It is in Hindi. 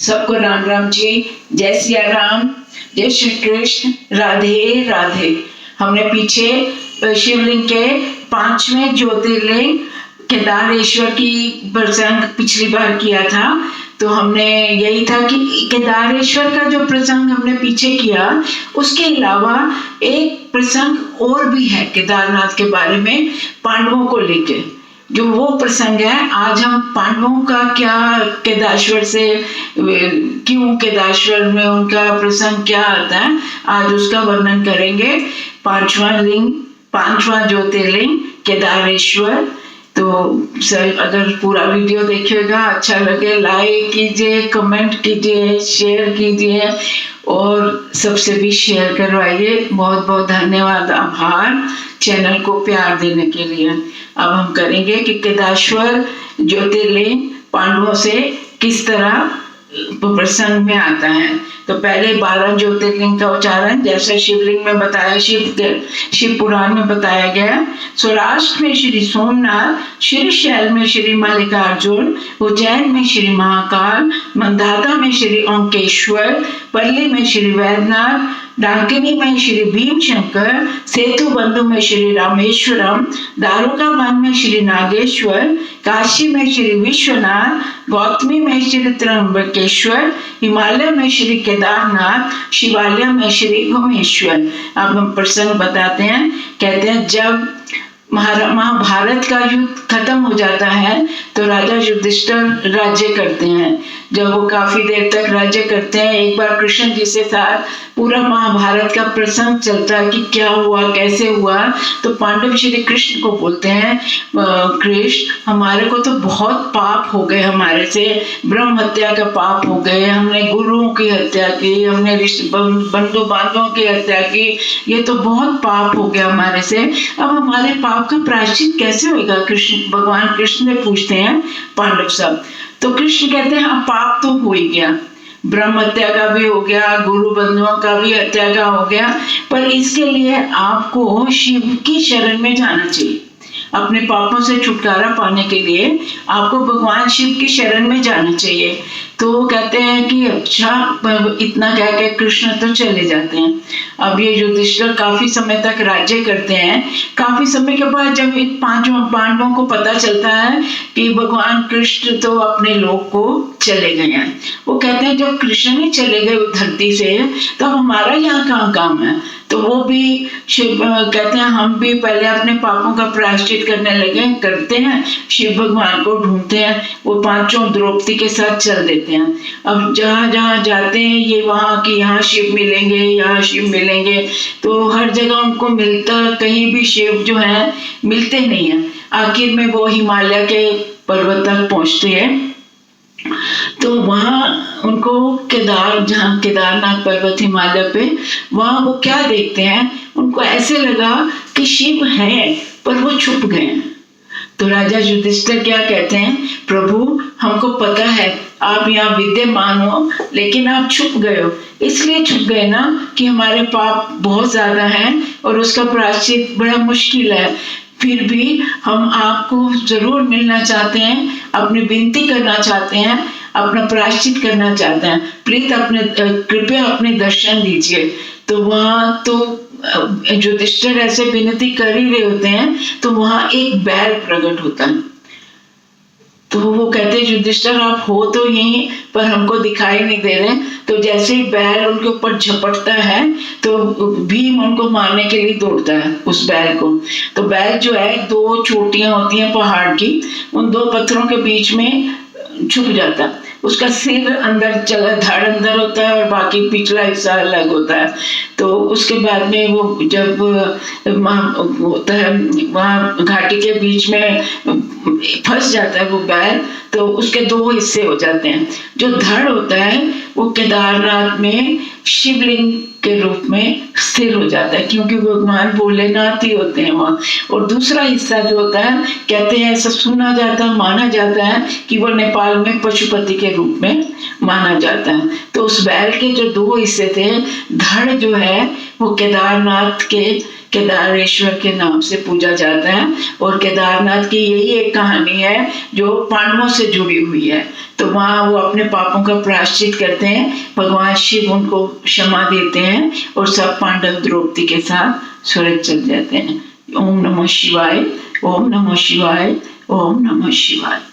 सबको राम राम जी, जय सिया राम, जय श्री कृष्ण, राधे राधे। हमने पीछे शिवलिंग के 5वें ज्योतिर्लिंग केदारेश्वर की प्रसंग पिछली बार किया था। तो हमने यही था कि केदारेश्वर का जो प्रसंग हमने पीछे किया, उसके अलावा एक प्रसंग और भी है केदारनाथ के बारे में, पांडवों को लेके जो वो प्रसंग है। आज हम पांडवों का क्या केदारेश्वर से क्यों केदारेश्वर में उनका प्रसंग क्या आता है, आज उसका वर्णन करेंगे। 5वां ज्योतिर्लिंग केदारेश्वर। तो सर अगर पूरा वीडियो देखिएगा, अच्छा लगे लाइक कीजिए, कमेंट कीजिए, शेयर कीजिए और सबसे भी शेयर करवाइए। बहुत बहुत धन्यवाद, आभार चैनल को प्यार देने के लिए। अब हम करेंगे कि केदारेश्वर ज्योतिर्लिंग पांडवों से किस तरह प्रसंग में आता है। तो पहले 12 ज्योतिर्लिंग का उच्चारण जैसे शिवलिंग में बताया, शिव पुराण में बताया गया। सौराष्ट्र में श्री सोमनाथ, श्री शैल में श्री मल्लिकार्जुन, उज्जैन में श्री महाकाल, मंदाता में श्री ओंकेश्वर, पल्ली में श्री वैद्यनाथ, डाकिनी में श्री भीम शंकर, सेतु बंधु में श्री रामेश्वरम, दारुका वन में श्री नागेश्वर, काशी में श्री विश्वनाथ, गौतमी में श्री त्र्यंबकेश्वर, हिमालय में श्री केदारनाथ, शिवालय में श्री उमेश्वर। अब हम प्रसंग बताते हैं। कहते हैं जब महाभारत का युद्ध खत्म हो जाता है तो राजा युधिष्ठिर राज्य करते हैं। जब वो काफी देर तक राज्य करते हैं, एक बार कृष्ण जी से साथ पूरा महाभारत का प्रसंग चलता है कि क्या हुआ, कैसे हुआ। तो पांडव श्री कृष्ण को बोलते हैं, कृष्ण हमारे को तो बहुत पाप हो गए, हमारे से ब्रह्म हत्या का पाप हो गए, हमने गुरुओं की हत्या की, हमने बंधु बांधवों की हत्या की, ये तो बहुत पाप हो गया हमारे से। अब हमारे पाप का प्रायश्चित कैसे होगा? भगवान कृष्ण ने पूछते हैं पांडव सब। तो कृष्ण कहते हैं हाँ, पाप तो हो ही गया, ब्रह्म हत्या का भी हो गया, गुरु बंधुओं का भी हत्या का हो गया, पर इसके लिए आपको शिव की शरण में जाना चाहिए। अपने पापों से छुटकारा पाने के लिए आपको भगवान शिव की शरण में जाना चाहिए। तो कहते हैं कि अच्छा, इतना कह के कृष्ण तो चले जाते हैं। अब ये युधिष्ठिर काफी समय तक राज्य करते हैं। काफी समय के बाद जब इन 5 पांडवों को पता चलता है कि भगवान कृष्ण तो अपने लोक को चले गए हैं, वो कहते हैं जब कृष्ण ही चले गए धरती से तो हमारा यहाँ कहाँ काम है। तो वो भी शिव कहते हैं हम भी पहले अपने पापों का प्रायश्चित करने लगे, करते हैं, शिव भगवान को ढूंढते हैं। वो 5 द्रौपदी के साथ चल देते हैं। अब जहाँ जहाँ जाते हैं ये वहाँ की यहाँ शिव मिलेंगे, यहाँ शिव मिलेंगे, तो हर जगह उनको मिलता, कहीं भी शिव जो है मिलते नहीं है। आखिर में वो हिमालय के पर्वत तक पहुँचते हैं। तो वहाँ उनको जहाँ केदारनाथ पर्वत हिमालय पे, वहाँ वो क्या देखते हैं, उनको ऐसे लगा कि शिव है पर वो छुप गए हैं। तो राजा युधिष्ठिर क्या कहते हैं, प्रभु हमको पता है आप यहाँ विद्यमान हो, लेकिन आप छुप गए हो। इसलिए छुप गए ना कि हमारे पाप बहुत ज्यादा हैं और उसका प्रायश्चित बड़ा मुश्किल है। फिर भी हम आपको जरूर मिलना चाहते हैं, अपनी विनती करना चाहते हैं, अपना प्रायश्चित करना चाहते हैं, प्लीज कृपया अपने दर्शन दीजिए। तो वहाँ तो युधिष्ठिर ऐसे विनती कर ही रहे होते हैं, तो वहाँ एक बैल प्रकट होता है। तो वो कहते हैं युधिष्ठिर आप हो तो यहीं पर हमको दिखाई नहीं दे रहे। तो जैसे ही बैल उनके ऊपर झपटता है तो भीम उनको मारने के लिए दौड़ता है उस बैल को। तो बैल जो है 2 चोटियां होती हैं पहाड़ की, उन 2 पत्थरों के बीच में छुप जाता है। उसका सिर अंदर चला, धड़ अंदर होता है और बाकी पिछला हिस्सा अलग होता है। तो उसके बाद में वो जब होता है वहाँ घाटी के बीच में फंस जाता है वो बैल, तो उसके 2 हिस्से हो जाते हैं। जो धड़ होता है वो केदारनाथ में शिवलिंग के रूप में स्थिर हो जाता है, क्योंकि भगवान भोलेनाथ ही होते हैं वहाँ। और दूसरा हिस्सा जो होता है, कहते हैं ऐसा सुना जाता है, माना जाता है कि वो नेपाल में पशुपति के रूप में माना जाता है। तो उस बैल के जो 2 हिस्से थे, धड़ जो है वो केदारेश्वर के नाम से पूजा जाता है। और केदारनाथ की यही एक कहानी है जो पांडवों से जुड़ी हुई है। तो वहाँ वो अपने पापों का प्रायश्चित करते हैं, भगवान शिव उनको क्षमा देते हैं और सब पांडव द्रौपदी के साथ स्वर्ग चल जाते हैं। ओम नमः शिवाय, ओम नमः शिवाय, ओम नमः शिवाय।